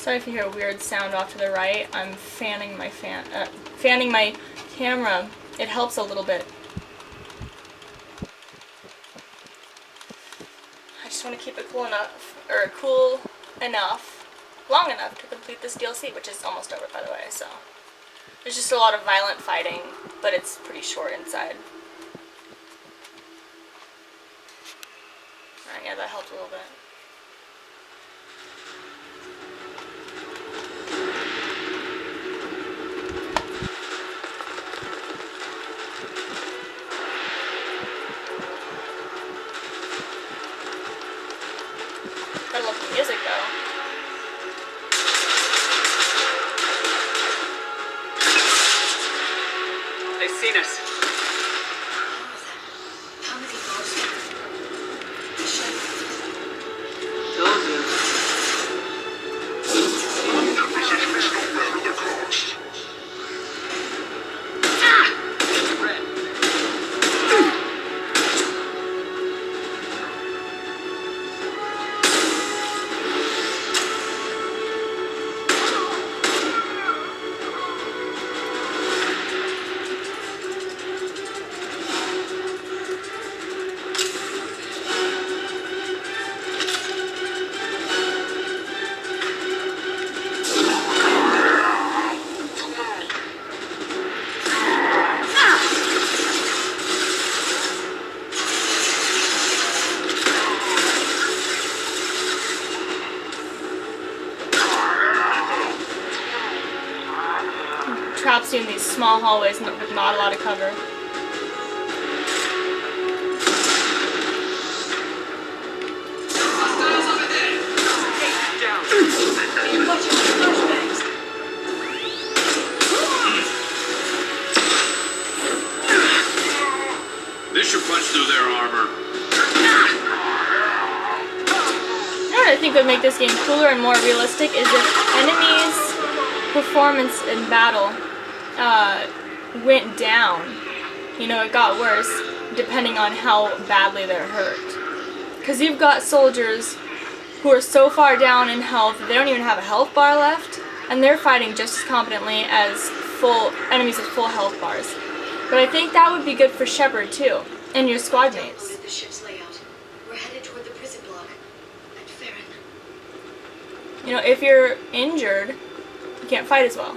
Sorry if you hear a weird sound off to the right. I'm fanning my fanning my camera. It helps a little bit. I just want to keep it cool enough, long enough to complete this DLC, which is almost over, by the way. So there's just a lot of violent fighting, but it's pretty short inside. Alright, yeah, that helped a little bit. Gotta love the music though. They've seen us. How many ghosts? Told you. Red. Traps you in these small hallways with not a lot of cover. This should punch through their armor. You know what I think would make this game cooler and more realistic is if enemies' performance in battle went down. You know, it got worse depending on how badly they're hurt. Because you've got soldiers who are so far down in health that they don't even have a health bar left, and they're fighting just as competently as enemies with full health bars. But I think that would be good for Shepard too, and your squad mates. The ship's layout. We're headed toward the prison block. And Farron. You know, if you're injured, you can't fight as well.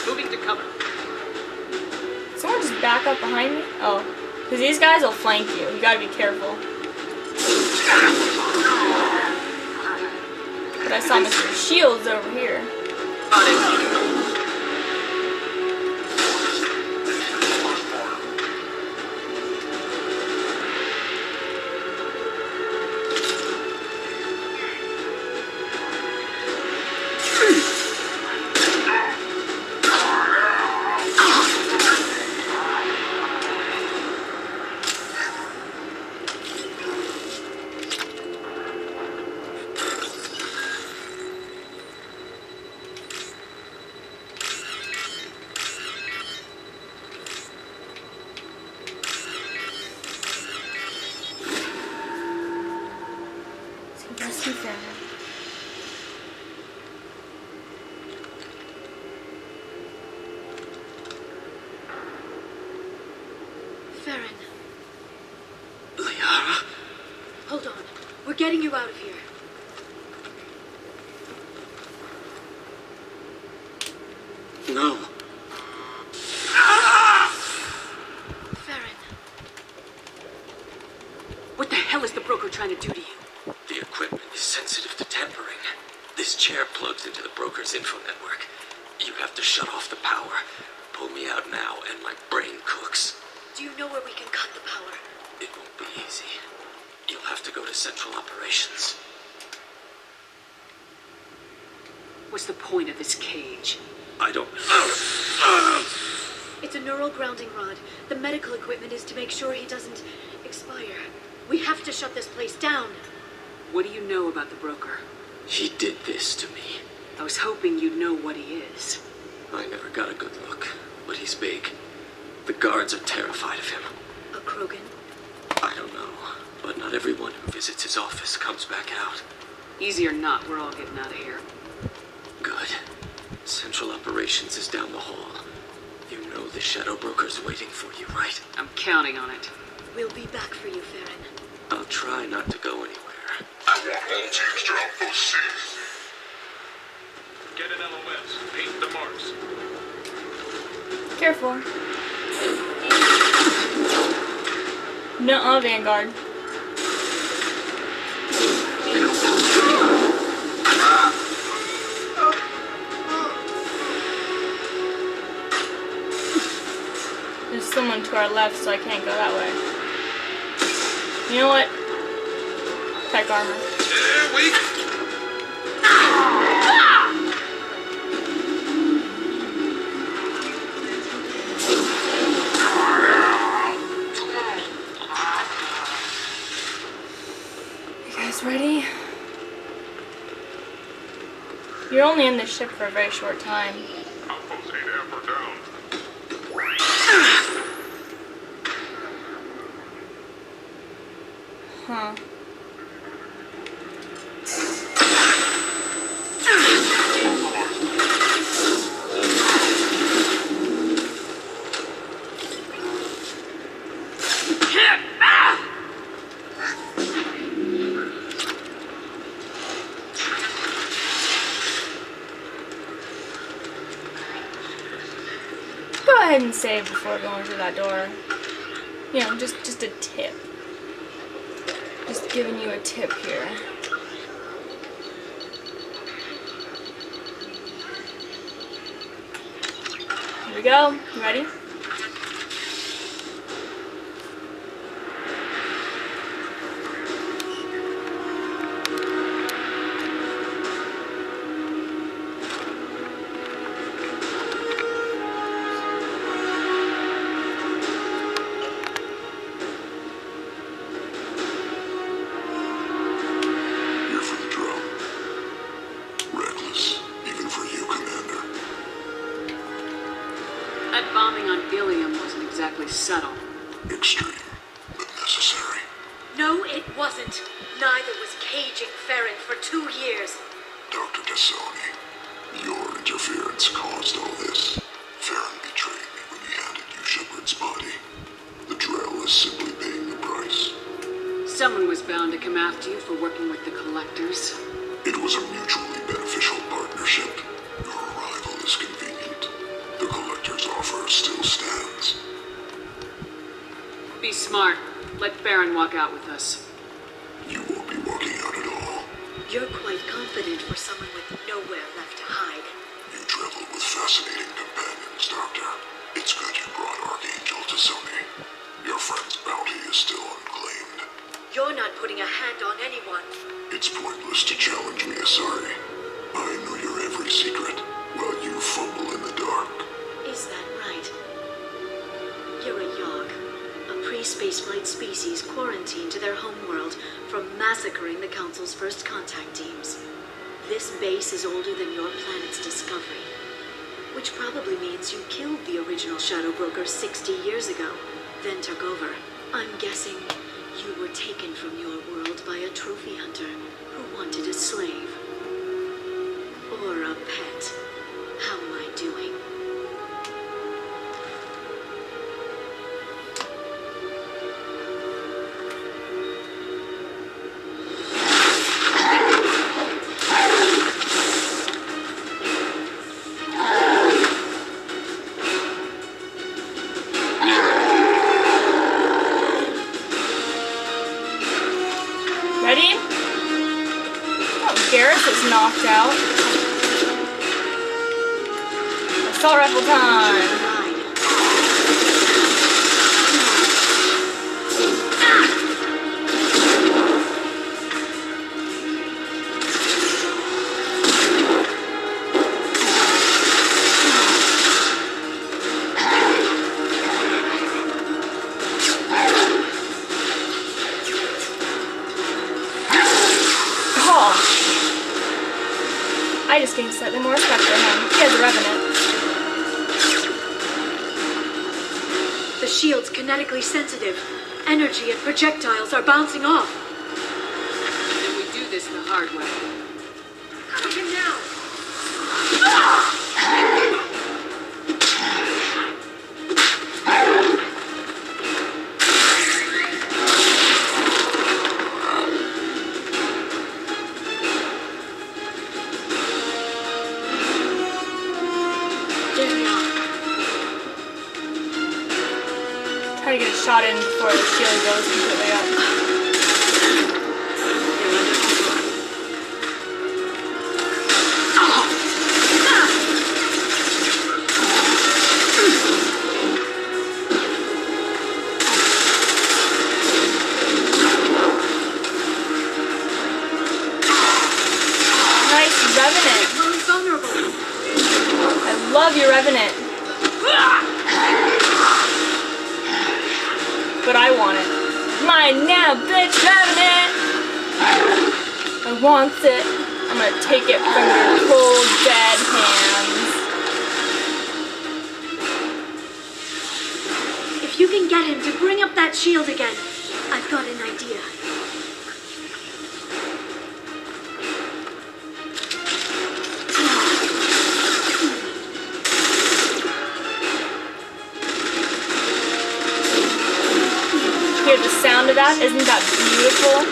Moving to cover. Someone just back up behind me? Oh, because these guys will flank you. You gotta be careful. But I saw Mr. Shields over here. On it. Rescue Farron. Farron. Liara? Hold on. We're getting you out of here. No. Farron. What the hell is the broker trying to do to you? The equipment is sensitive to tampering. This chair plugs into the broker's info network. You have to shut off the power. Pull me out now and my brain cooks. Do you know where we can cut the power? It won't be easy. You'll have to go to Central Operations. What's the point of this cage? I don't... It's a neural grounding rod. The medical equipment is to make sure he doesn't expire. We have to shut this place down. What do you know about the broker? He did this to me. I was hoping you'd know what he is. I never got a good look, but he's big. The guards are terrified of him. A Krogan? I don't know, but not everyone who visits his office comes back out. Easy or not, we're all getting out of here. Good. Central Operations is down the hall. You know the Shadow Broker's waiting for you, right? I'm counting on it. We'll be back for you, Farron. I'll try not to go anywhere. I want all teams to outpost C. Get an LOS. Paint the marks. Careful. Nuh-uh, Vanguard. There's someone to our left, so I can't go that way. You know what? Tech armor. Yeah, weak. You guys ready? You're only in this ship for a very short time. Outpost 8F are down. Huh. Go ahead and save before going through that door. You know, just a tip. Just giving you a tip here. Here we go. You ready? Here for the drum. Reckless, even for you, Commander. That bombing on Ilium wasn't exactly subtle. Extreme, but necessary. No, it wasn't. Neither was caging Farron for 2 years. Dr. Tassoni, your interference caused all this. Farron betrayed me when he handed you Shepard's body. The Drell is simply paying the price. Someone was bound to come after you for working with the Collectors. It was a mutually beneficial partnership. Your arrival is convenient. The Collector's offer still stands. Be smart. Let Farron walk out with us. You won't be walking out at all. You're quite confident for someone with nowhere left to hide. You traveled with fascinating companions, Doctor. It's good you brought Archangel Tassoni. Your friend's bounty is still unclaimed. You're not putting a hand on anyone. It's pointless to challenge me, Asari. I know your every secret, while you fumble in the dark. Is that right? You're a Yogg, a pre-spaceflight species quarantined to their homeworld from massacring the Council's first contact teams. This base is older than your planet's discovery, which probably means you killed the original Shadow Broker 60 years ago, then took over. I'm guessing you were taken from your world by a trophy hunter who wanted a slave. Or a pet. How am I doing? Ready? Oh, Garrus is knocked out. Assault rifle time. I just gained slightly more respect for him. He has a Revenant. kinetically sensitive. Energy and projectiles are bouncing off. Then we do this the hard way. Coming in now. There we are. Try to get a shot in before the shield goes completely up. They're under control. Nice Revenant. Really vulnerable. I love your Revenant. But I want it. Mine now, bitch, Revenant! I want it. I'm gonna take it from your cold, dead hands. If you can get him to bring up that shield again, I've got an idea. Hear the sound of that? Isn't that beautiful?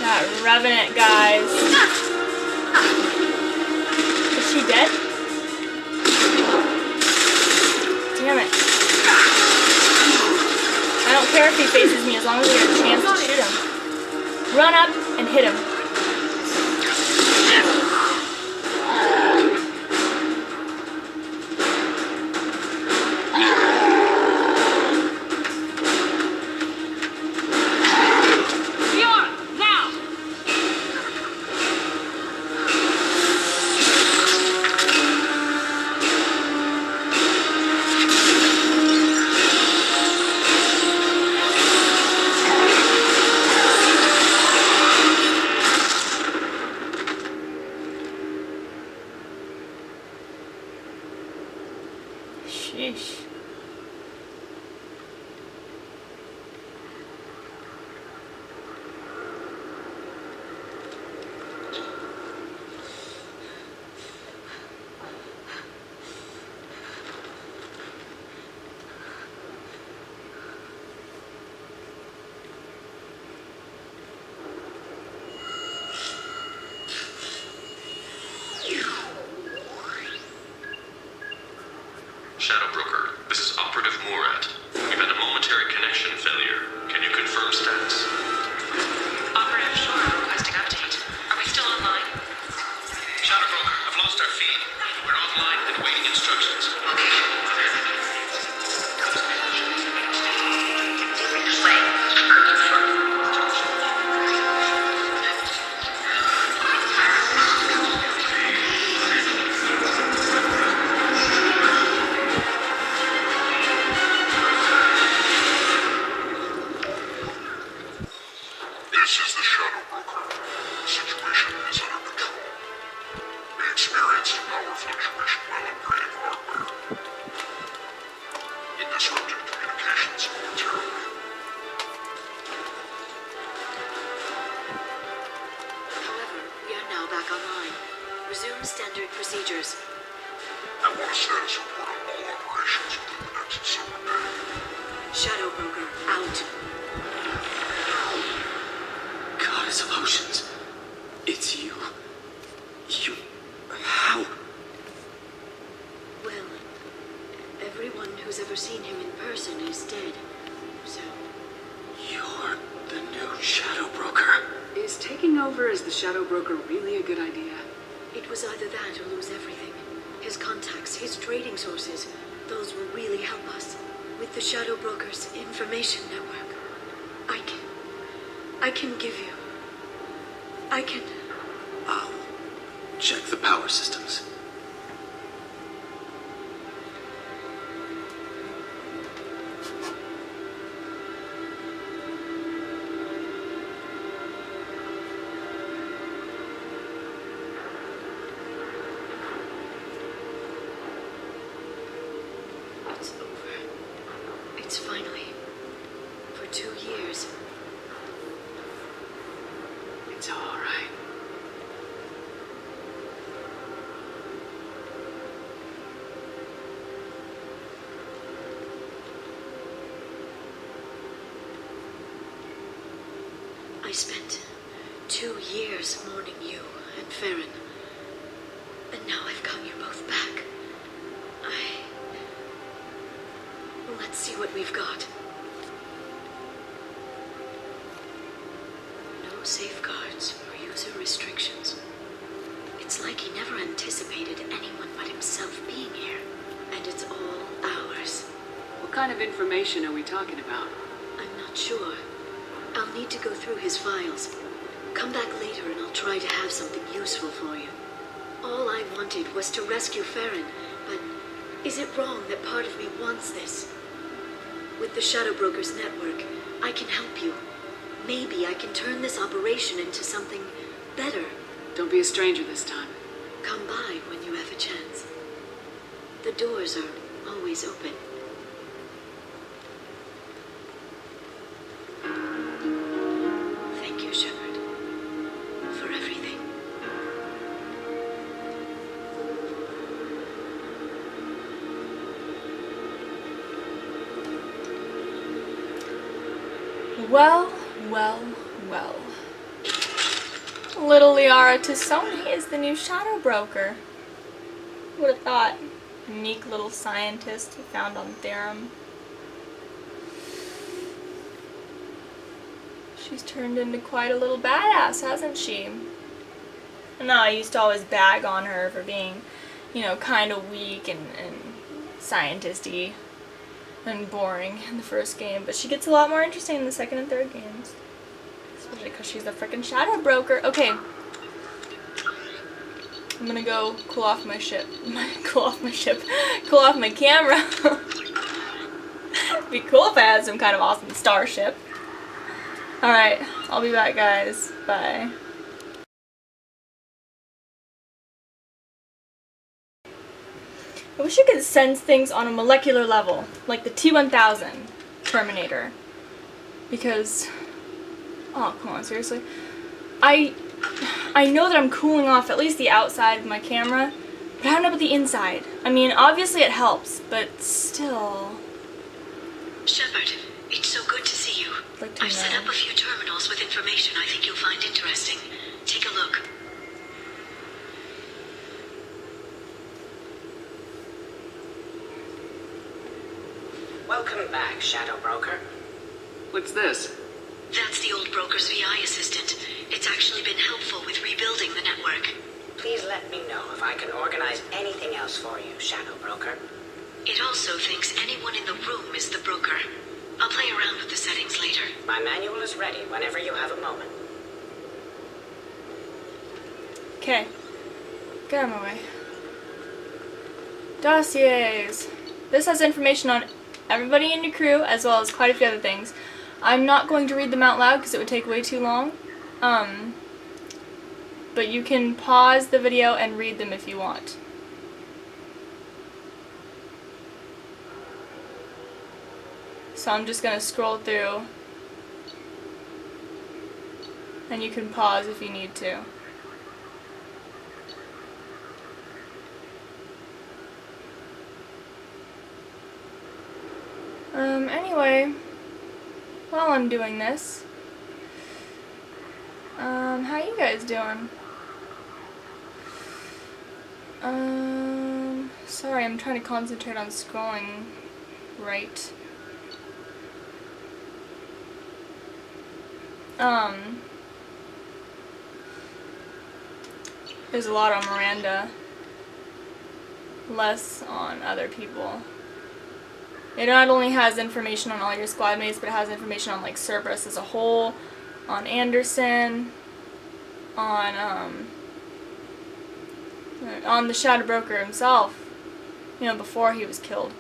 That Revenant, guys. Is she dead? Damn it. I don't care if he faces me as long as I get a chance to shoot him. Run up and hit him. Sheesh. Shadow Broker, this is Operative Murat. We've had a momentary connection failure. Can you confirm status? Operative Shore requesting update. Are we still online? Shadow Broker, I've lost our feed. We're online and waiting instructions. This is the Shadow Broker. The situation is under control. We experienced a power fluctuation while upgrading hardware. It disrupted communications momentarily. However, we are now back online. Resume standard procedures. I want a status report on all operations within the next summer day. Shadow Broker, out. Goddess of Oceans. It's you. You. How? Well, everyone who's ever seen him in person is dead. So, You're the new Shadow Broker. Is taking over as the Shadow Broker really a good idea? it was either that or lose everything. His contacts, his trading sources, those will really help us. With the Shadow Broker's information network, I can give you. I'll check the power systems. It's over. It's finally. For 2 years. It's all right. I spent 2 years mourning you and Farron. And now I've got you both back. Let's see what we've got. No safeguards or user restrictions. It's like he never anticipated anyone but himself being here. And it's all ours. What kind of information are we talking about? I'm not sure. I'll need to go through his files. Come back later and I'll try to have something useful for you. All I wanted was to rescue Farron, but is it wrong that part of me wants this? With the Shadow Brokers network, I can help you. Maybe I can turn this operation into something better. Don't be a stranger this time. Come by when you have a chance. The doors are always open. Thank you, Shepard, for everything. Well, well, well. Little Liara T'Soni is the new Shadow Broker. Who would have thought? Unique little scientist we found on Therum. She's turned into quite a little badass, hasn't she? No, I used to always bag on her for being, you know, kind of weak and scientisty and boring in the first game, but she gets a lot more interesting in the second and third games. Especially because she's a freaking Shadow Broker. Okay. I'm gonna go cool off my ship. Cool off my camera. It'd be cool if I had some kind of awesome starship. Alright, I'll be back, guys. Bye. I wish I could sense things on a molecular level, like the T-1000 Terminator. Because, oh, come on, seriously? I know that I'm cooling off at least the outside of my camera, but I don't know about the inside. I mean, obviously it helps, but still. Shepard, it's so good to see you. I'd like to I've set know. up a few terminals with information I think you'll find interesting. Take a look. Welcome back, Shadow Broker. What's this? That's the old broker's VI assistant. It's actually been helpful with rebuilding the network. Please let me know if I can organize anything else for you, Shadow Broker. It also thinks anyone in the room is the broker. I'll play around with the settings later. My manual is ready whenever you have a moment. Okay. Get out of my way. Dossiers. This has information on everybody in your crew, as well as quite a few other things. I'm not going to read them out loud because it would take way too long. But you can pause the video and read them if you want. So I'm just going to scroll through. And you can pause if you need to. Anyway, while I'm doing this, how you guys doing? Sorry, I'm trying to concentrate on scrolling right. There's a lot on Miranda, less on other people. It not only has information on all your squad mates, but it has information on like Cerberus as a whole, on Anderson, on the Shadow Broker himself, you know, before he was killed.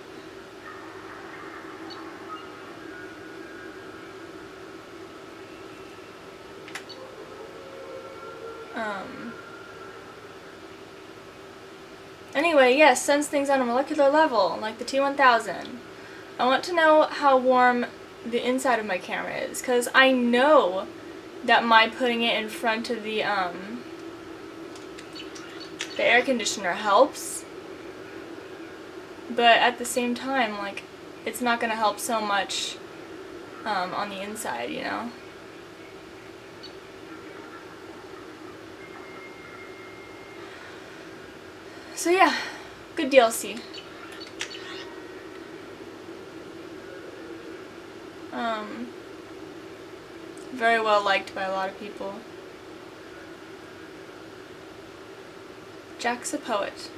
Anyway, yes, sense things on a molecular level, like the T-1000. I want to know how warm the inside of my camera is, because I know that my putting it in front of the air conditioner helps, but at the same time, like, it's not going to help so much on the inside, you know? So yeah, good DLC. Very well liked by a lot of people. Jack's a poet.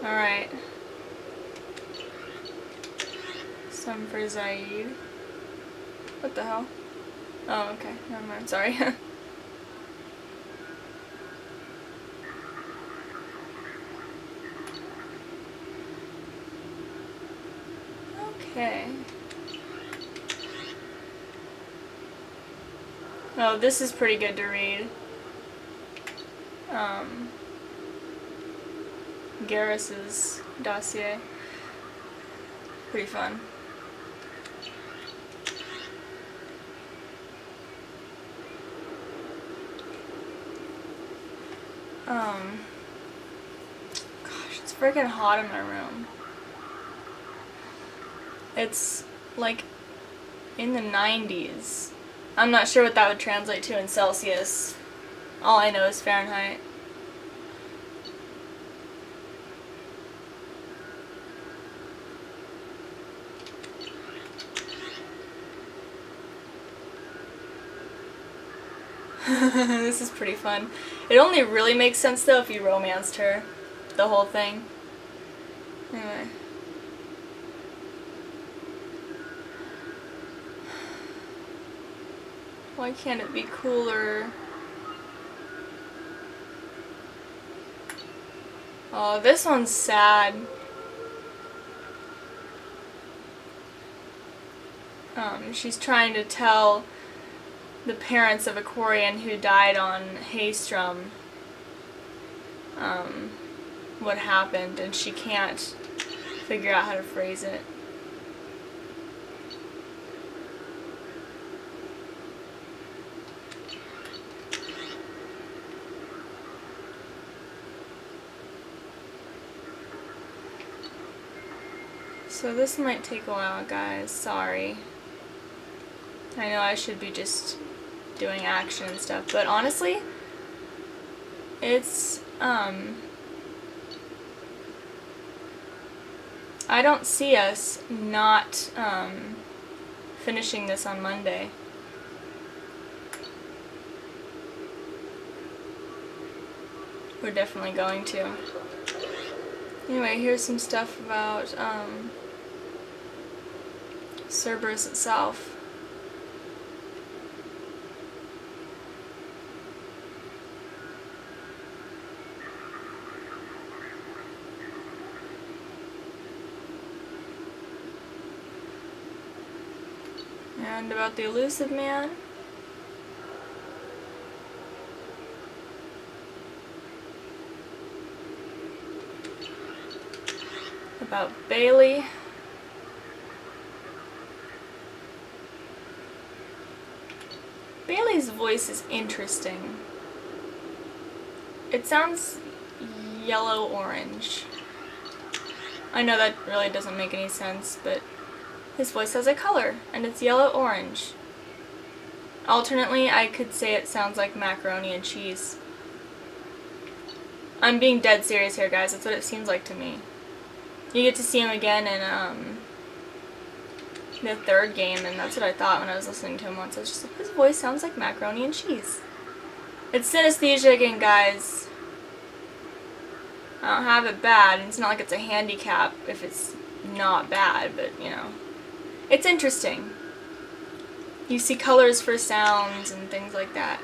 Alright. Some for Zaid. What the hell? Oh, okay. Never mind. Sorry. Okay. Oh, this is pretty good to read. Garrus's dossier. Pretty fun. Gosh, it's freaking hot in my room. It's like in the 90s. I'm not sure what that would translate to in Celsius. All I know is Fahrenheit. This is pretty fun. It only really makes sense though if you romanced her. The whole thing. Anyway. Why can't it be cooler? Oh, this one's sad. She's trying to tell the parents of a Quarian who died on Haystrom what happened, and she can't figure out how to phrase it. So this might take a while, guys. Sorry. I know I should be just doing action and stuff, but honestly, it's, I don't see us not, finishing this on Monday. We're definitely going to. Anyway, here's some stuff about, Cerberus itself. And about the Elusive Man. About Bailey. Bailey's voice is interesting. It sounds yellow-orange. I know that really doesn't make any sense, but his voice has a color, and it's yellow-orange. Alternately, I could say it sounds like macaroni and cheese. I'm being dead serious here, guys. That's what it seems like to me. You get to see him again in the third game, and that's what I thought when I was listening to him once. I was just like, his voice sounds like macaroni and cheese. It's synesthesia again, guys. I don't have it bad, and it's not like it's a handicap if it's not bad, but, you know. It's interesting. You see colors for sounds and things like that.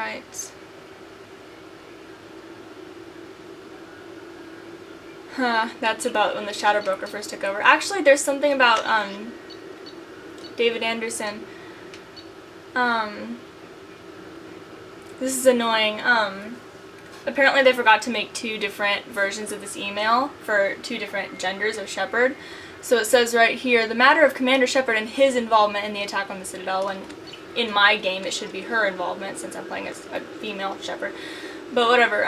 Alright. Huh, that's about when the Shadow Broker first took over. Actually, there's something about, David Anderson. This is annoying. Apparently they forgot to make 2 different versions of this email for 2 different genders of Shepard. So it says right here, the matter of Commander Shepard and his involvement in the attack on the Citadel, when in my game it should be her involvement since I'm playing as a female Shepard. But whatever,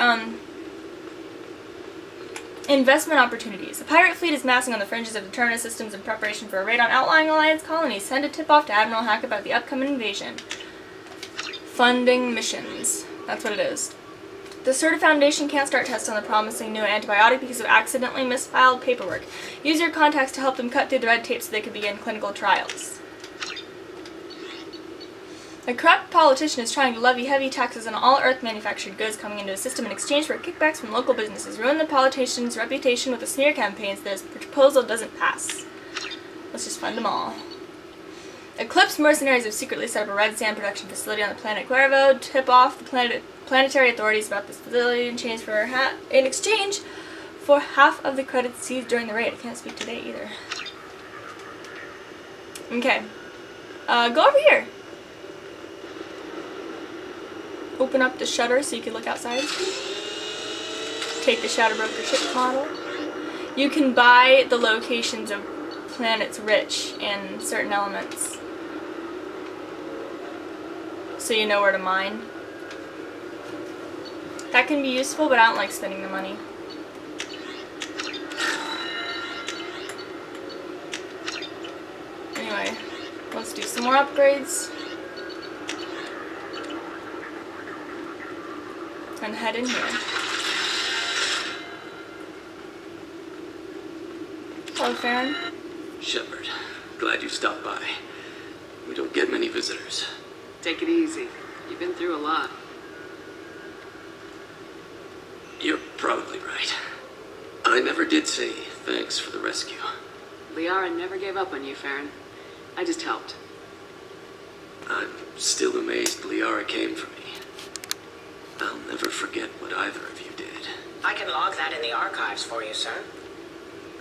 investment opportunities. The pirate fleet is massing on the fringes of the Terminus systems in preparation for a raid on outlying Alliance colonies. Send a tip-off to Admiral Hack about the upcoming invasion. Funding missions. That's what it is. The Certa Foundation can't start tests on the promising new antibiotic because of accidentally misfiled paperwork. Use your contacts to help them cut through the red tape so they can begin clinical trials. A corrupt politician is trying to levy heavy taxes on all Earth-manufactured goods coming into a system in exchange for kickbacks from local businesses. Ruin the politician's reputation with a smear campaign so this proposal doesn't pass. Let's just fund them all. Eclipse mercenaries have secretly set up a red sand production facility on the planet Cuervo. Tip off the planetary authorities about this facility in exchange for half of the credits seized during the raid. I can't speak today either. Okay. Go over here. Open up the shutter so you can look outside. Take the Shadow Broker ship model. You can buy the locations of planets rich in certain elements, so you know where to mine. That can be useful, but I don't like spending the money. Anyway, let's do some more upgrades. And head in here. Hello, Farron. Shepard, glad you stopped by. We don't get many visitors. Take it easy. You've been through a lot. You're probably right. I never did say thanks for the rescue. Liara never gave up on you, Farron. I just helped. I'm still amazed Liara came for me. I'll never forget what either of you did. I can log that in the archives for you, sir.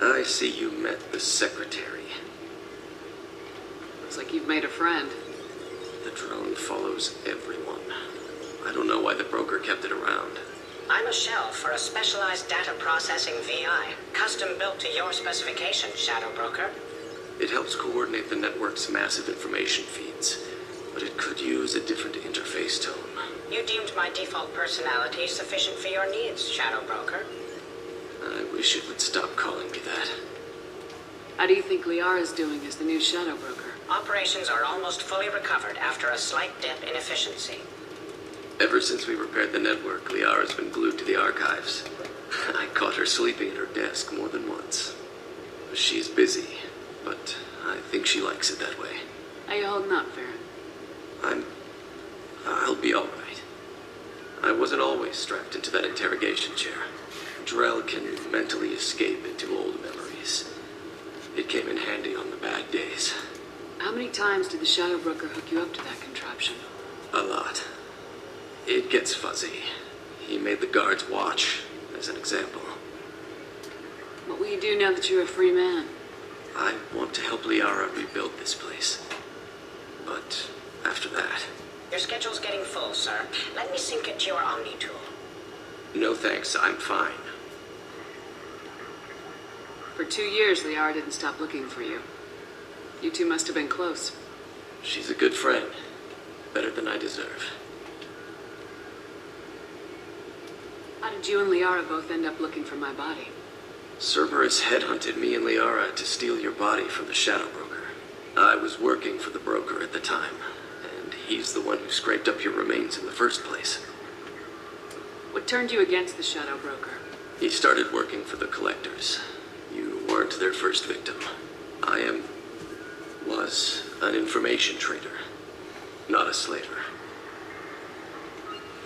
I see you met the Secretary. Looks like you've made a friend. The drone follows everyone. I don't know why the broker kept it around. I'm a shell for a specialized data processing VI, custom built to your specifications, Shadow Broker. It helps coordinate the network's massive information feeds, but it could use a different interface tone. You deemed my default personality sufficient for your needs, Shadow Broker. I wish it would stop calling me that. How do you think Liara's doing as the new Shadow Broker? Operations are almost fully recovered after a slight dip in efficiency. Ever since we repaired the network, Liara's been glued to the archives. I caught her sleeping at her desk more than once. She's busy, but I think she likes it that way. How you holding up, Farron? I'll be all right. I wasn't always strapped into that interrogation chair. Drell can mentally escape into old memories. It came in handy on the bad days. How many times did the Shadow Broker hook you up to that contraption? A lot. It gets fuzzy. He made the guards watch, as an example. What will you do now that you're a free man? I want to help Liara rebuild this place. But after that... Your schedule's getting full, sir. Let me sync it to your Omni tool. No thanks, I'm fine. For 2 years, Liara didn't stop looking for you. You two must have been close. She's a good friend. Better than I deserve. How did you and Liara both end up looking for my body? Cerberus headhunted me and Liara to steal your body from the Shadow Broker. I was working for the broker at the time, and he's the one who scraped up your remains in the first place. What turned you against the Shadow Broker? He started working for the Collectors. You weren't their first victim. I was an information trader, not a slaver.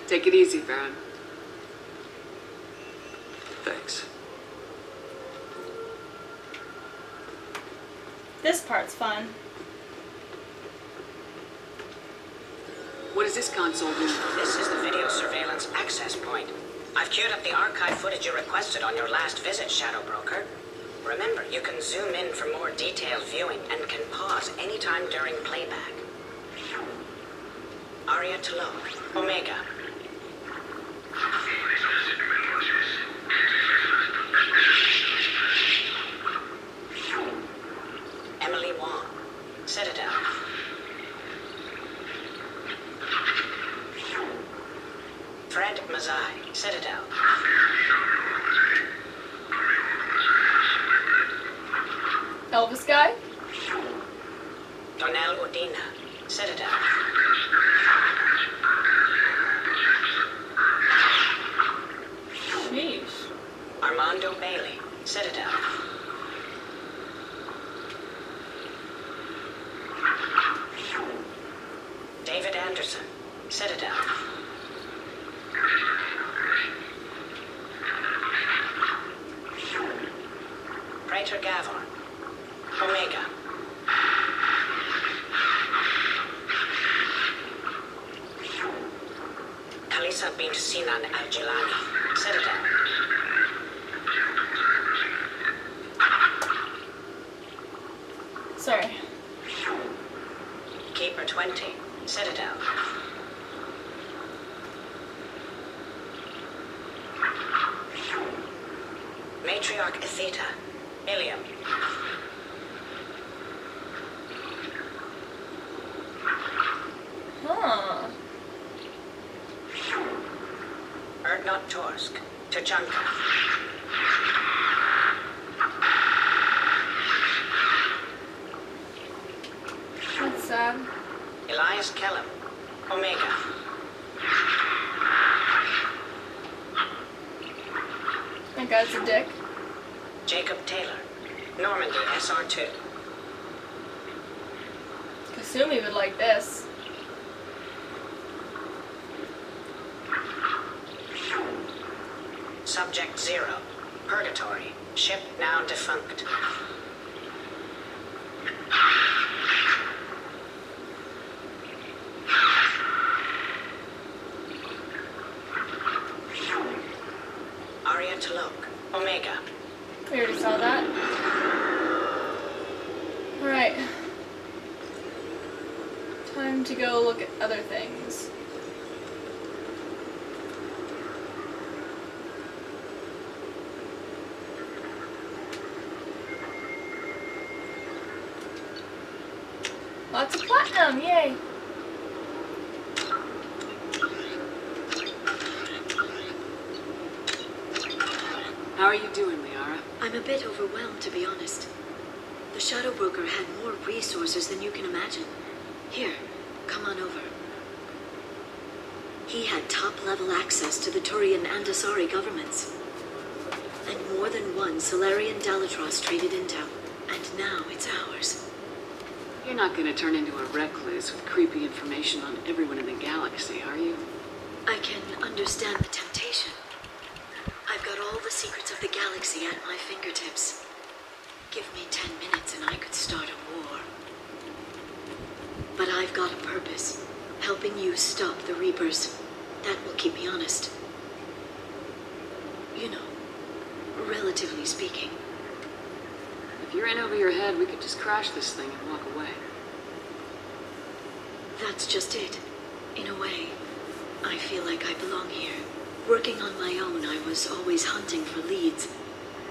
Take it easy, Farron. Thanks. This part's fun. What does this console do? This is the video surveillance access point. I've queued up the archive footage you requested on your last visit, Shadow Broker. Remember, you can zoom in for more detailed viewing and can pause anytime during playback. Aria T'Loak, Omega. Emily Wong, Citadel. Fred Mazai, Citadel. Elvis guy? Donnell Udina, Citadel. Sheesh. Armando Bailey, Citadel. David Anderson, Citadel. Praetor Gavon, Omega. Kalisa bint Sinan Al-Jilani, Citadel. Sorry. Keeper 20, Citadel. Matriarch Itheta, Ilium. Huh. Erdnot Torsk, Tuchanka. That's sad. Elias Kellum, Omega. That guy's a dick. Jacob Taylor, Normandy SR2. Kasumi would like this. Subject 0, Purgatory, ship now defunct. Aria T'Loak, Omega. We already saw that. Alright. Time to go look at other things. Lots of platinum, yay! How are you doing, Liara? I'm a bit overwhelmed, to be honest. The Shadow Broker had more resources than you can imagine. Here, come on over. He had top-level access to the Turian and Asari governments. And more than one Solarian Dalatros traded intel. And now it's ours. You're not going to turn into a recluse with creepy information on everyone in the galaxy, are you? I can understand the temptation. I've got all the secrets of the galaxy at my fingertips. Give me 10 minutes and I could start a war. But I've got a purpose. Helping you stop the Reapers. That will keep me honest. You know, relatively speaking. If you're in over your head, we could just crash this thing and walk away. That's just it. In a way, I feel like I belong here. Working on my own, I was always hunting for leads.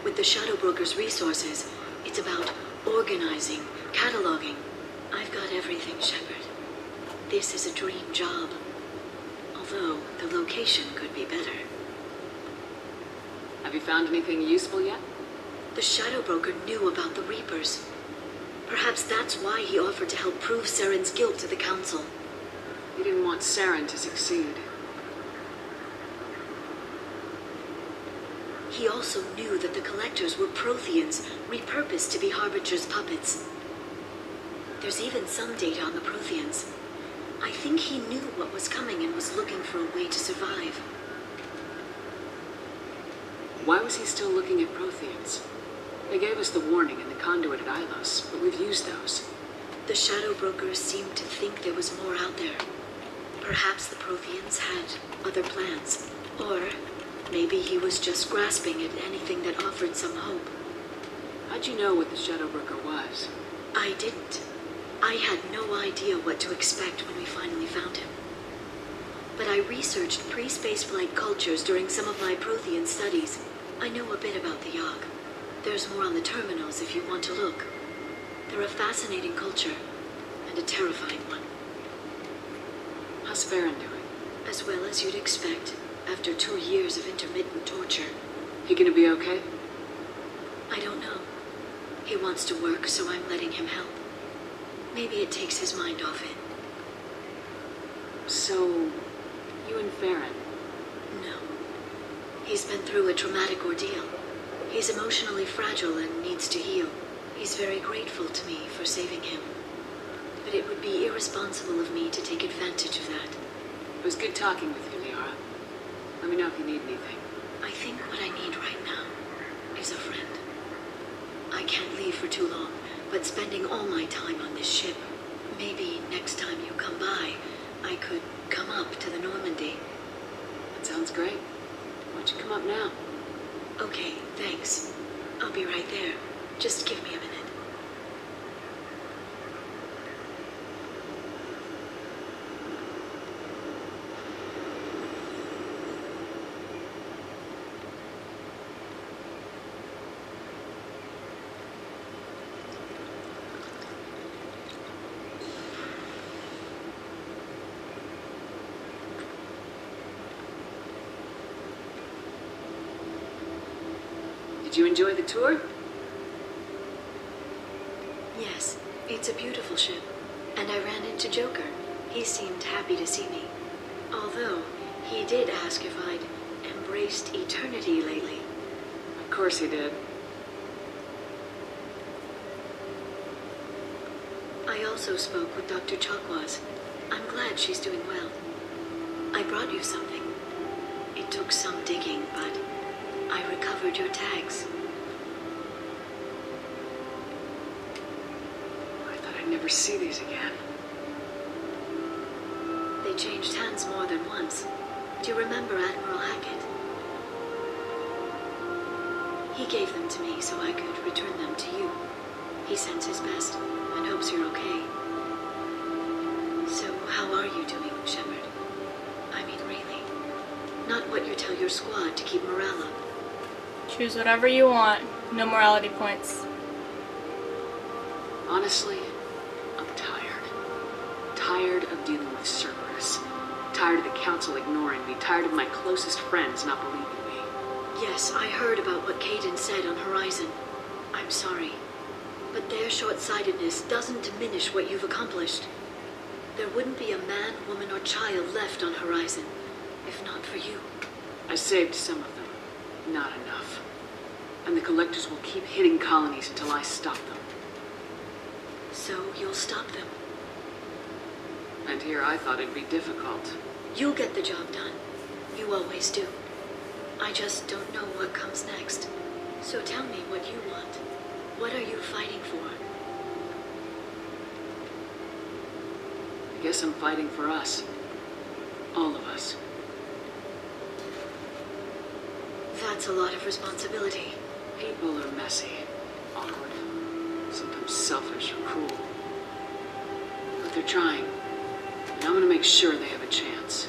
With the Shadow Broker's resources, it's about organizing, cataloging. I've got everything, Shepard. This is a dream job. Although, the location could be better. Have you found anything useful yet? The Shadow Broker knew about the Reapers. Perhaps that's why he offered to help prove Saren's guilt to the Council. He didn't want Saren to succeed. He also knew that the Collectors were Protheans, repurposed to be Harbinger's puppets. There's even some data on the Protheans. I think he knew what was coming and was looking for a way to survive. Why was he still looking at Protheans? They gave us the warning and the conduit at Ilos, but we've used those. The Shadow Brokers seemed to think there was more out there. Perhaps the Protheans had other plans. Or maybe he was just grasping at anything that offered some hope. How'd you know what the Shadowbroker was? I didn't. I had no idea what to expect when we finally found him. But I researched pre-spaceflight cultures during some of my Prothean studies. I know a bit about the Yogg. There's more on the terminals if you want to look. They're a fascinating culture, and a terrifying one. How's Farron doing? As well as you'd expect, after 2 years of intermittent torture. He gonna be okay? I don't know. He wants to work, so I'm letting him help. Maybe it takes his mind off it. So, you and Farron? No. He's been through a traumatic ordeal. He's emotionally fragile and needs to heal. He's very grateful to me for saving him. But it would be irresponsible of me to take advantage of that. It was good talking with you, Liara. Let me know if you need anything. I think what I need right now is a friend. I can't leave for too long, but spending all my time on this ship, maybe next time you come by, I could come up to the Normandy. That sounds great. Why don't you come up now? Okay, thanks. I'll be right there. Just give me a minute. Did you enjoy the tour? Yes, it's a beautiful ship. And I ran into Joker. He seemed happy to see me. Although, he did ask if I'd embraced eternity lately. Of course he did. I also spoke with Dr. Chakwas. I'm glad she's doing well. I brought you something. It took some digging, but I recovered your tags. I thought I'd never see these again. They changed hands more than once. Do you remember Admiral Hackett? He gave them to me so I could return them to you. He sends his best and hopes you're okay. So, how are you doing, Shepard? I mean, really. Not what you tell your squad to keep morale up. Choose whatever you want. No morality points. Honestly, I'm tired. Tired of dealing with Cerberus. Tired of the Council ignoring me. Tired of my closest friends not believing me. Yes, I heard about what Kaidan said on Horizon. I'm sorry. But their short-sightedness doesn't diminish what you've accomplished. There wouldn't be a man, woman, or child left on Horizon, if not for you. I saved some of them. Not enough. And the Collectors will keep hitting colonies until I stop them. So you'll stop them. And here I thought it'd be difficult. You'll get the job done. You always do. I just don't know what comes next. So tell me what you want. What are you fighting for? I guess I'm fighting for us. All of us. That's a lot of responsibility. People are messy, awkward, sometimes selfish or cruel. But they're trying. And I'm gonna make sure they have a chance.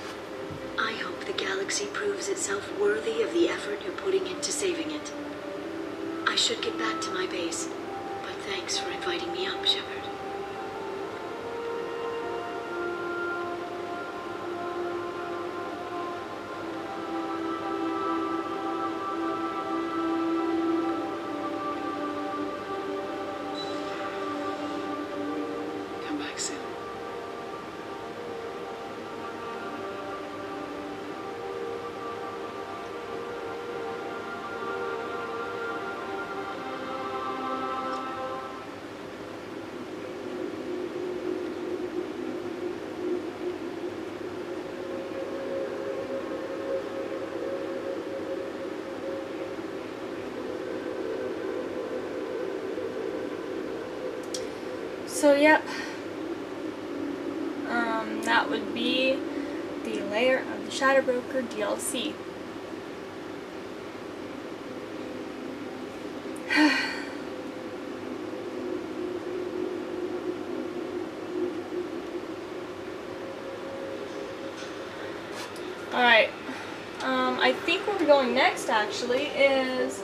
I hope the galaxy proves itself worthy of the effort you're putting into saving it. I should get back to my base, but thanks for inviting me up, Shepard. Come back soon. So, yep. That would be the layer of the Shadow Broker DLC. Alright, I think where we're going next actually is,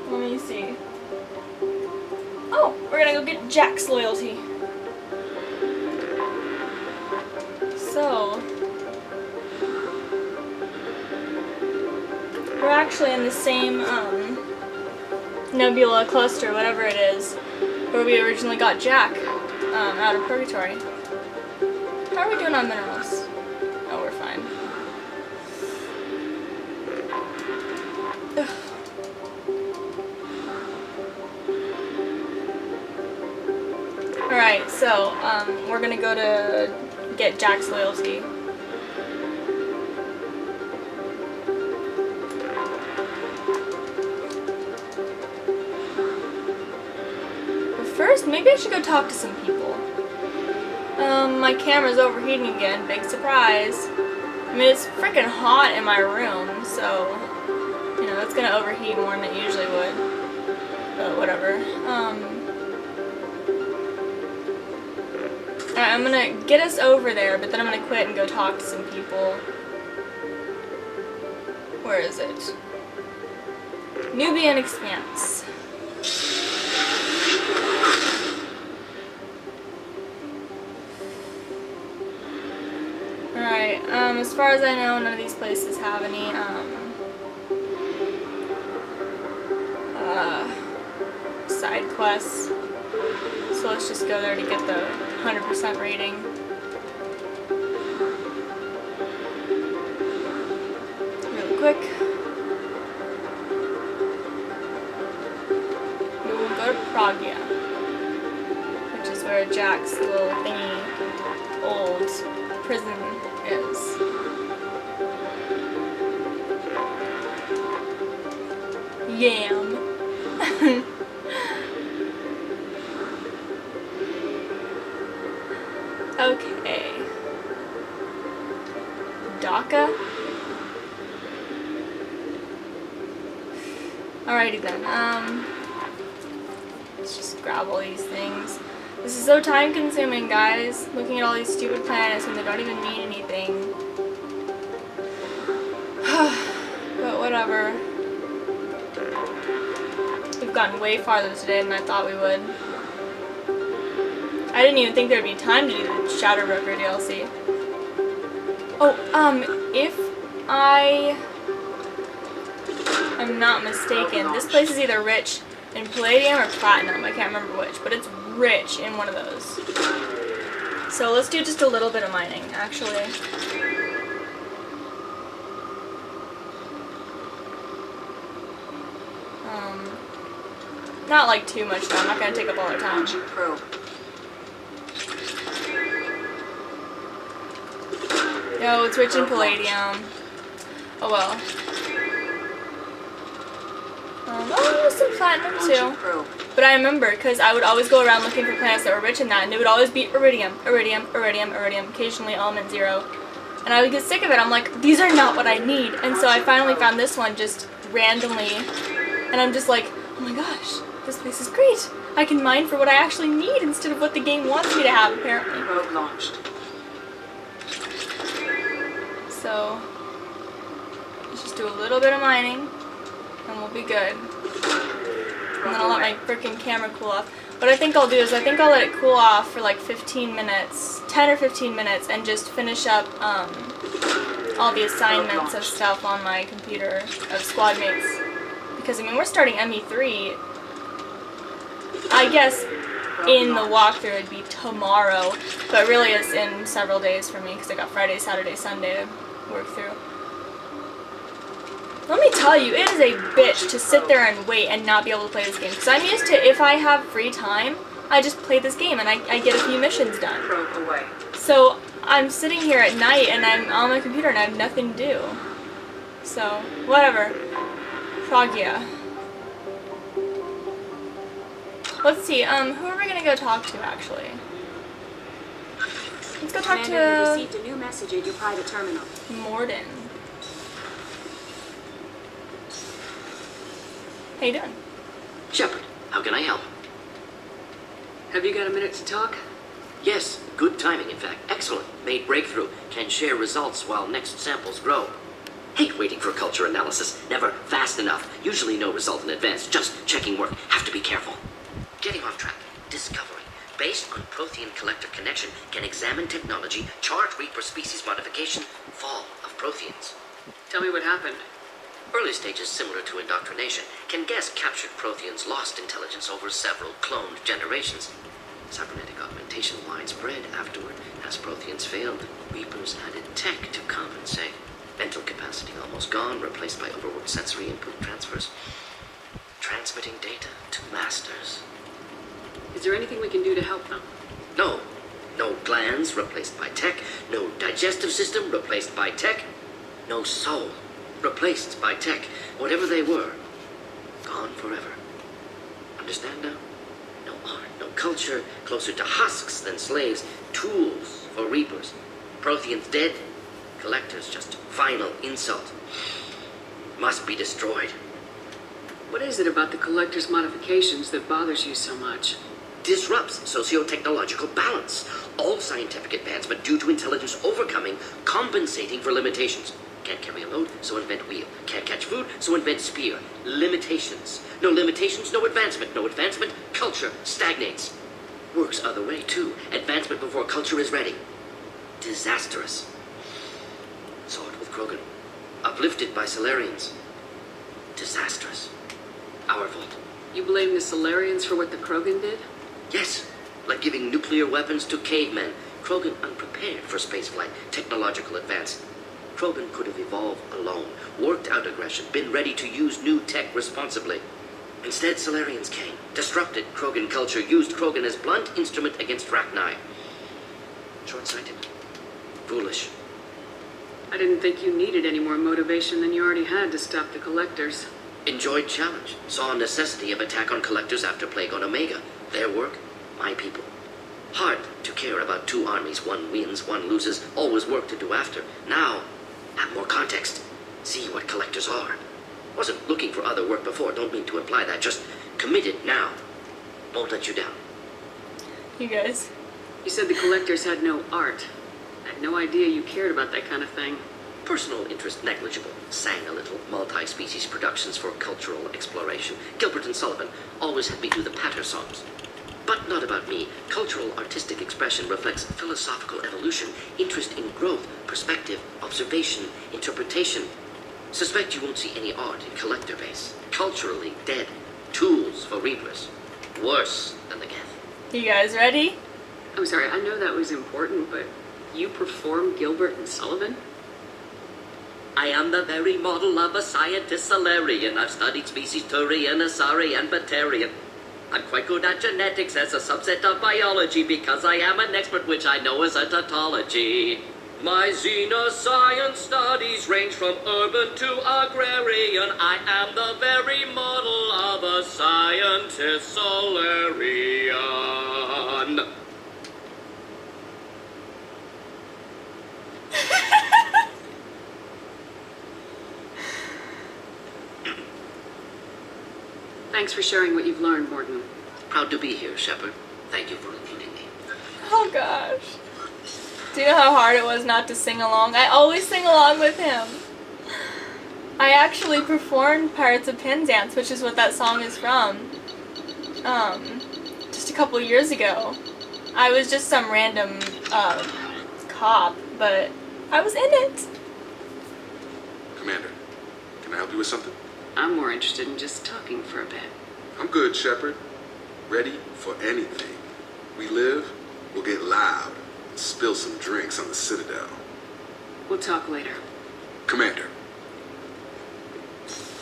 let me see. Oh, we're gonna go get Jack's loyalty. So, we're actually in the same nebula cluster, whatever it is, where we originally got Jack out of Purgatory. How are we doing on minerals? Oh, we're fine. Ugh. Alright, so we're gonna go to get Jack's loyalty. But first, maybe I should go talk to some people. My camera's overheating again, big surprise. I mean, it's freaking hot in my room, so, you know, it's gonna overheat more than it usually would. But whatever. Alright, I'm gonna get us over there, but then I'm gonna quit and go talk to some people. Where is it? Nubian Expanse. Alright, as far as I know, none of these places have any, side quests. So let's just go there to get the 100% rating. Really quick. We will go to Pragia, which is where Jack's little thingy old prison is. Yam. Okay. DACA? Alrighty then, let's just grab all these things. This is so time consuming, guys, looking at all these stupid planets when they don't even mean anything. But whatever. We've gotten way farther today than I thought we would. I didn't even think there'd be time to do the Shadow Broker DLC. Oh, if I am not mistaken, this place is either rich in palladium or platinum. I can't remember which, but it's rich in one of those. So let's do just a little bit of mining, actually. Not like too much though. I'm not gonna take up all our time. No, it's rich in palladium. Oh well. Oh, some platinum too. But I remember, because I would always go around looking for planets that were rich in that, and it would always be iridium, iridium, iridium, iridium, occasionally element 0. And I would get sick of it. I'm like, these are not what I need. And so I finally found this one just randomly. And I'm just like, oh my gosh, this place is great. I can mine for what I actually need instead of what the game wants me to have, apparently. Probe launched. So, let's just do a little bit of mining, and we'll be good. And then I'll let my freaking camera cool off. What I think I'll do is I think I'll let it cool off for like 15 minutes, 10 or 15 minutes, and just finish up all the assignments of stuff on my computer of squad mates. Because I mean, we're starting ME3. I guess in the walkthrough it'd be tomorrow, but really it's in several days for me because I got Friday, Saturday, Sunday to work through. Let me tell you, it is a bitch to sit there and wait and not be able to play this game. Because I'm used to, if I have free time, I just play this game and I get a few missions done. Probe away. So I'm sitting here at night and I'm on my computer and I have nothing to do. So, whatever. Pragia. Let's see, who are we gonna go talk to, actually? Let's go talk Commander, you to received a new message at your private terminal. Morden. How you doing? Shepard, how can I help? Have you got a minute to talk? Yes, good timing, in fact. Excellent. Made breakthrough. Can share results while next samples grow. Hate waiting for culture analysis. Never fast enough. Usually no result in advance. Just checking work. Have to be careful. Getting off track. Discovery. Based on Prothean collector connection, can examine technology, chart Reaper species modification, fall of Protheans. Tell me what happened. Early stages similar to indoctrination. Can guess captured Protheans lost intelligence over several cloned generations. Cybernetic augmentation widespread afterward. As Protheans failed, Reapers added tech to compensate. Mental capacity almost gone, replaced by overworked sensory input transfers. Transmitting data to masters. Is there anything we can do to help them? No. No glands replaced by tech. No digestive system replaced by tech. No soul replaced by tech. Whatever they were, gone forever. Understand now? No art, no culture, closer to husks than slaves. Tools for Reapers. Protheans dead. Collectors just final insult. Must be destroyed. What is it about the Collector's modifications that bothers you so much? Disrupts socio-technological balance. All scientific advancement due to intelligence overcoming, compensating for limitations. Can't carry a load, so invent wheel. Can't catch food, so invent spear. Limitations. No limitations, no advancement. No advancement, culture stagnates. Works other way, too. Advancement before culture is ready. Disastrous. Saw it with Krogan. Uplifted by Solarians. Disastrous. Our fault. You blame the Solarians for what the Krogan did? Yes, like giving nuclear weapons to cavemen. Krogan unprepared for spaceflight, technological advance. Krogan could have evolved alone, worked out aggression, been ready to use new tech responsibly. Instead, Solarians came, disrupted Krogan culture, used Krogan as blunt instrument against Rachni. Short-sighted. Foolish. I didn't think you needed any more motivation than you already had to stop the Collectors. Enjoyed challenge. Saw necessity of attack on Collectors after Plague on Omega. Their work, my people. Hard to care about two armies. One wins, one loses. Always work to do after. Now, have more context. See what Collectors are. Wasn't looking for other work before. Don't mean to imply that. Just committed now. Won't let you down. You guys. You said the Collectors had no art. I had no idea you cared about that kind of thing. Personal interest negligible. Sang a little. Multi-species productions for cultural exploration. Gilbert and Sullivan always had me do the patter songs. But not about me. Cultural artistic expression reflects philosophical evolution, interest in growth, perspective, observation, interpretation. Suspect you won't see any art in collector base. Culturally dead. Tools for Reapers. Worse than the Geth. You guys ready? I'm sorry, I know that was important, but you perform Gilbert and Sullivan? I am the very model of a scientist Solarian. I've studied species Turian, Asari, and Batarian. I'm quite good at genetics as a subset of biology because I am an expert, which I know is a tautology. My xenoscience studies range from urban to agrarian. I am the very model of a scientist Solarian. Thanks for sharing what you've learned, Morden. Proud to be here, Shepard. Thank you for including me. Oh gosh. Do you know how hard it was not to sing along? I always sing along with him. I actually performed Pirates of Penzance, which is what that song is from. Just a couple years ago. I was just some random cop, but I was in it. Commander, can I help you with something? I'm more interested in just talking for a bit. I'm good, Shepard. Ready for anything. We live, we'll get loud, and spill some drinks on the Citadel. We'll talk later. Commander.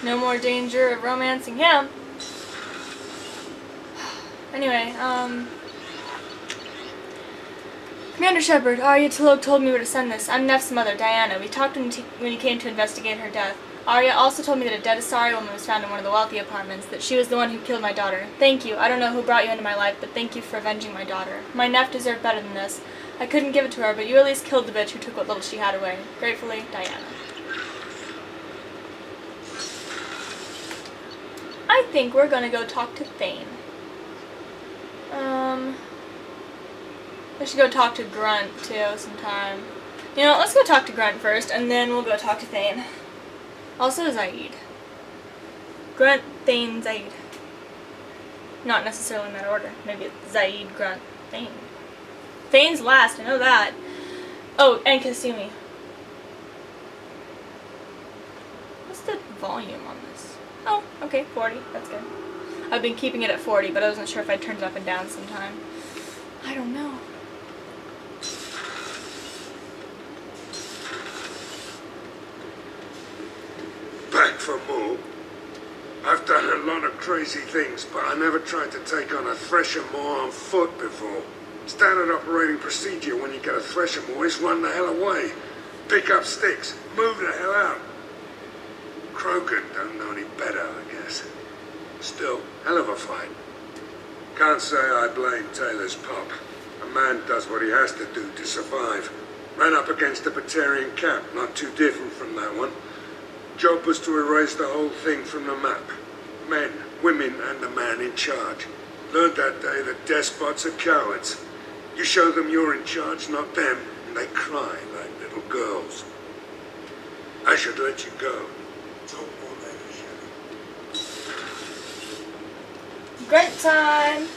No more danger of romancing him. Anyway, Commander Shepard, Arya T'Loak told me where to send this. I'm Neff's mother, Diana. We talked when he came to investigate her death. Arya also told me that a dead Asari woman was found in one of the wealthy apartments, that she was the one who killed my daughter. Thank you. I don't know who brought you into my life, but thank you for avenging my daughter. My Neff deserved better than this. I couldn't give it to her, but you at least killed the bitch who took what little she had away. Gratefully, Diana. I think we're gonna go talk to Thane. I should go talk to Grunt too sometime. You know, let's go talk to Grunt first, and then we'll go talk to Thane. Also Zaid. Grunt, Thane, Zaid. Not necessarily in that order. Maybe it's Zaid, Grunt, Thane. Thane's last, I know that. Oh, and Kasumi. What's the volume on this? Oh, okay, 40. That's good. I've been keeping it at 40, but I wasn't sure if I'd turned it up and down sometime. I don't know. Back for more. I've done a lot of crazy things, but I never tried to take on a Threshermore on foot before. Standard operating procedure when you get a Threshermore is run the hell away. Pick up sticks, move the hell out. Krogan don't know any better, I guess. Still, hell of a fight. Can't say I blame Taylor's pop. A man does what he has to do to survive. Ran up against a Batarian camp, not too different from that one. Job was to erase the whole thing from the map. Men, women, and the man in charge. Learned that day that despots are cowards. You show them you're in charge, not them, and they cry like little girls. I should let you go. Talk more later, Sherry. Grunt time!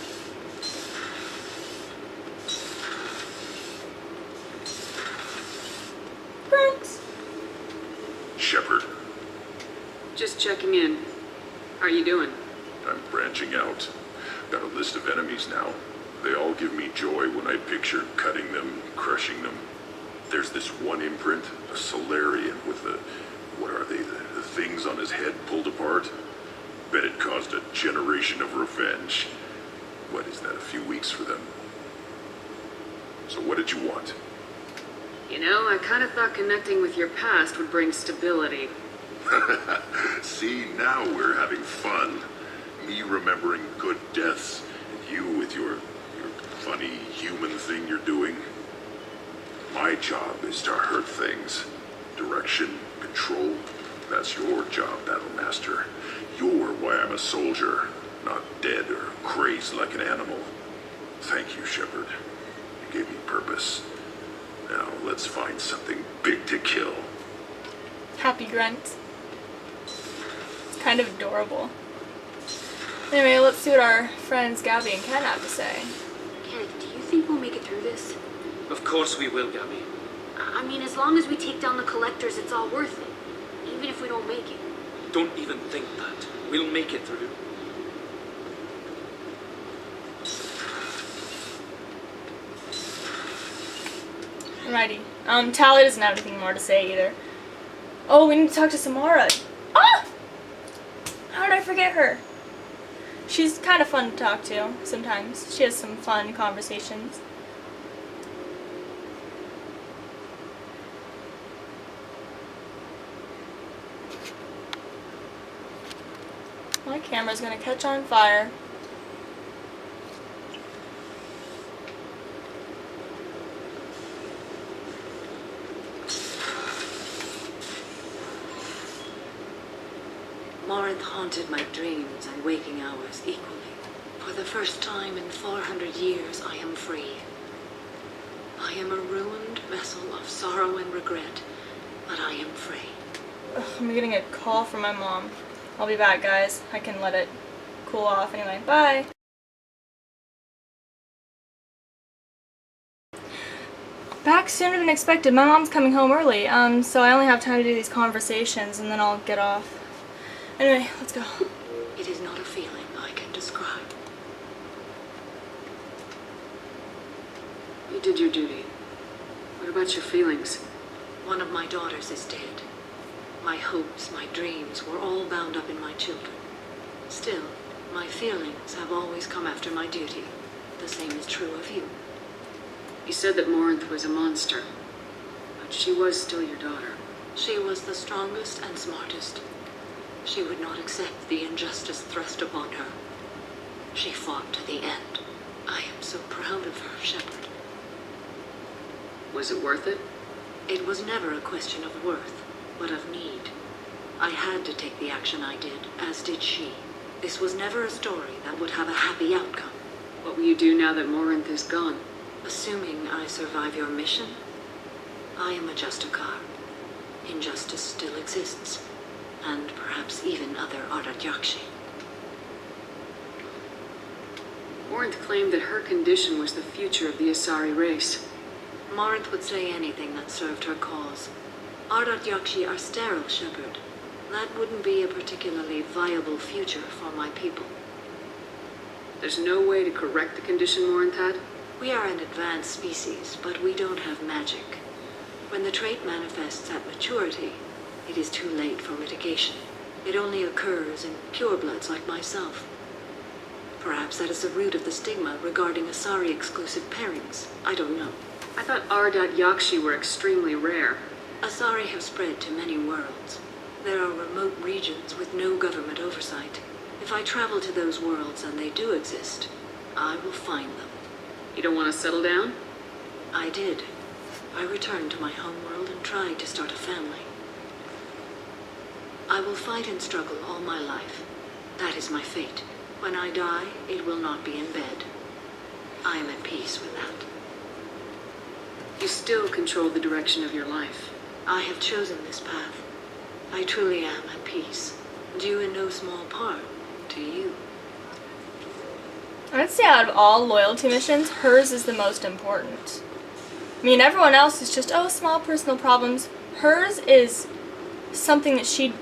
Grunt! Shepard, Just checking in. How are you doing? I'm branching out. Got a list of enemies now. They all give me joy when I picture cutting them, crushing them. There's this one imprint, a Solarian with the, what are they, the things on his head pulled apart. Bet it caused a generation of revenge. What is that, a few weeks for them? So what did you want? You know, I kind of thought connecting with your past would bring stability. See, now we're having fun. Me remembering good deaths, and you with your funny human thing you're doing. My job is to hurt things. Direction, control, that's your job, Battlemaster. You're why I'm a soldier, not dead or crazed like an animal. Thank you, Shepard. You gave me purpose. Now let's find something big to kill. Happy Grunt. It's kind of adorable. Anyway, let's see what our friends Gabby and Ken have to say. Kenneth, do you think we'll make it through this? Of course we will, Gabby. I mean, as long as we take down the collectors, it's all worth it. Even if we don't make it. Don't even think that. We'll make it through. Alrighty. Tally doesn't have anything more to say either. Oh, we need to talk to Samara. Ah! How did I forget her? She's kind of fun to talk to sometimes. She has some fun conversations. My camera's gonna catch on fire. Morinth haunted my dreams and waking hours equally. For the first time in 400 years, I am free. I am a ruined vessel of sorrow and regret, but I am free. Ugh, I'm getting a call from my mom. I'll be back, guys. I can let it cool off anyway. Bye! Back sooner than expected. My mom's coming home early, so I only have time to do these conversations and then I'll get off. Anyway, let's go. It is not a feeling I can describe. You did your duty. What about your feelings? One of my daughters is dead. My hopes, my dreams were all bound up in my children. Still, my feelings have always come after my duty. The same is true of you. You said that Morinth was a monster, but she was still your daughter. She was the strongest and smartest. She would not accept the injustice thrust upon her. She fought to the end. I am so proud of her, Shepard. Was it worth it? It was never a question of worth, but of need. I had to take the action I did, as did she. This was never a story that would have a happy outcome. What will you do now that Morinth is gone? Assuming I survive your mission, I am a Justicar. Injustice still exists, and perhaps even other Ardat Yakshi. Morinth claimed that her condition was the future of the Asari race. Morinth would say anything that served her cause. Ardat Yakshi are sterile, Shepard. That wouldn't be a particularly viable future for my people. There's no way to correct the condition Morinth had? We are an advanced species, but we don't have magic. When the trait manifests at maturity, it is too late for mitigation. It only occurs in purebloods like myself. Perhaps that is the root of the stigma regarding Asari-exclusive pairings. I don't know. I thought Ardat Yakshi were extremely rare. Asari have spread to many worlds. There are remote regions with no government oversight. If I travel to those worlds and they do exist, I will find them. You don't want to settle down? I did. I returned to my homeworld and tried to start a family. I will fight and struggle all my life. That is my fate. When I die, it will not be in bed. I am at peace with that. You still control the direction of your life. I have chosen this path. I truly am at peace, due in no small part to you. I'd say out of all loyalty missions, hers is the most important. I mean, everyone else is just, small personal problems. Hers is something that she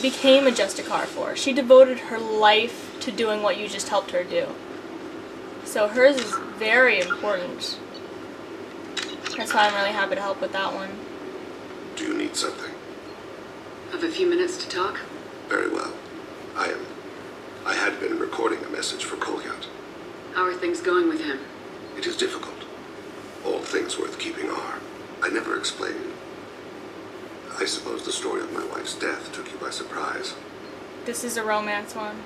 became a Justicar for. She devoted her life to doing what you just helped her do. So hers is very important. That's why I'm really happy to help with that one. Do you need something? Have a few minutes to talk? Very well. I had been recording a message for Kolyat. How are things going with him? It is difficult. All things worth keeping are. I never explained. I suppose the story of my wife's death took you by surprise. This is a romance one.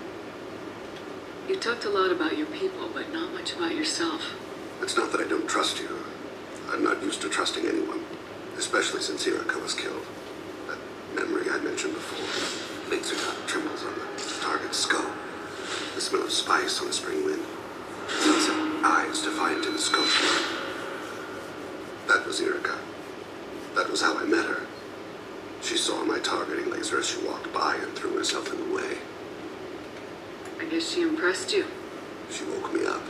You talked a lot about your people, but not much about yourself. It's not that I don't trust you. I'm not used to trusting anyone, especially since Irika was killed. That memory I mentioned before. Lasergun trembles on the target's skull. The smell of spice on the spring wind. Sunset eyes defiant in the scope. That was Irika. That was how I met her. She saw my targeting laser as she walked by and threw herself in the way. I guess she impressed you. She woke me up.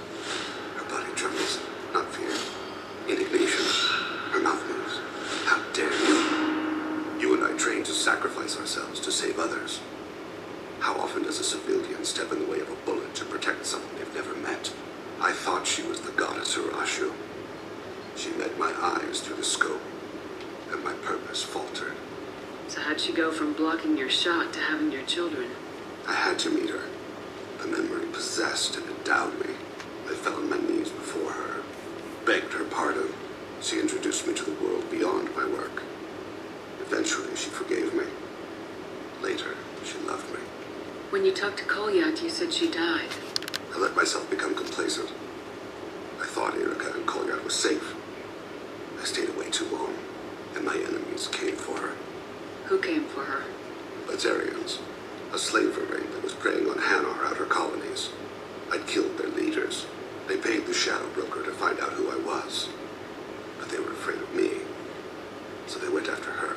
Her body trembles, not fear. Indignation. Her mouth moves. How dare you? You and I trained to sacrifice ourselves to save others. How often does a civilian step in the way of a bullet to protect someone they've never met? I thought she was the goddess Urashu. She met my eyes through the scope, and my purpose faltered. So how'd she go from blocking your shot to having your children? I had to meet her. The memory possessed and endowed me. I fell on my knees before her, begged her pardon. She introduced me to the world beyond my work. Eventually, she forgave me. Later, she loved me. When you talked to Kolyat, you said she died. I let myself become complacent. I thought Irika and Kolyat were safe. I stayed away too long, and my enemies came for her. Who came for her? Lazarians, a slaver ring that was preying on Hanar outer colonies. I'd killed their leaders. They paid the Shadow Broker to find out who I was. But they were afraid of me, so they went after her.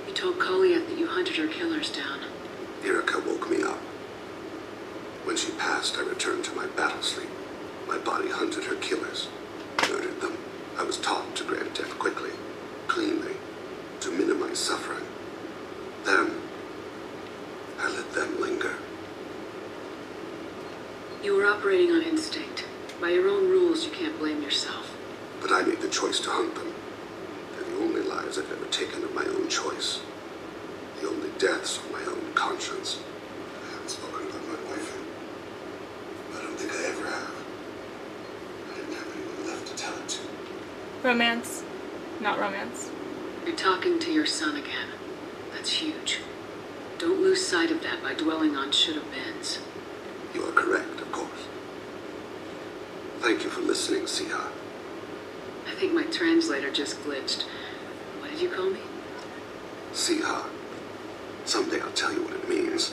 You told Kolyat that you hunted her killers down. Irika woke me up. When she passed, I returned to my battle sleep. My body hunted her killers, murdered them. I was taught to grant death quickly, cleanly, to minimize suffering. Then, I let them linger. You were operating on instinct. By your own rules, you can't blame yourself. But I made the choice to hunt them. They're the only lives I've ever taken of my own choice. The only deaths of my own conscience. I haven't spoken about my wife in. I don't think I ever have. I didn't have anyone left to tell it to. Romance. Not romance. You're talking to your son again. That's huge. Don't lose sight of that by dwelling on should-have-beens. You are correct, of course. Thank you for listening, Siha. I think my translator just glitched. What did you call me? Siha. Someday I'll tell you what it means.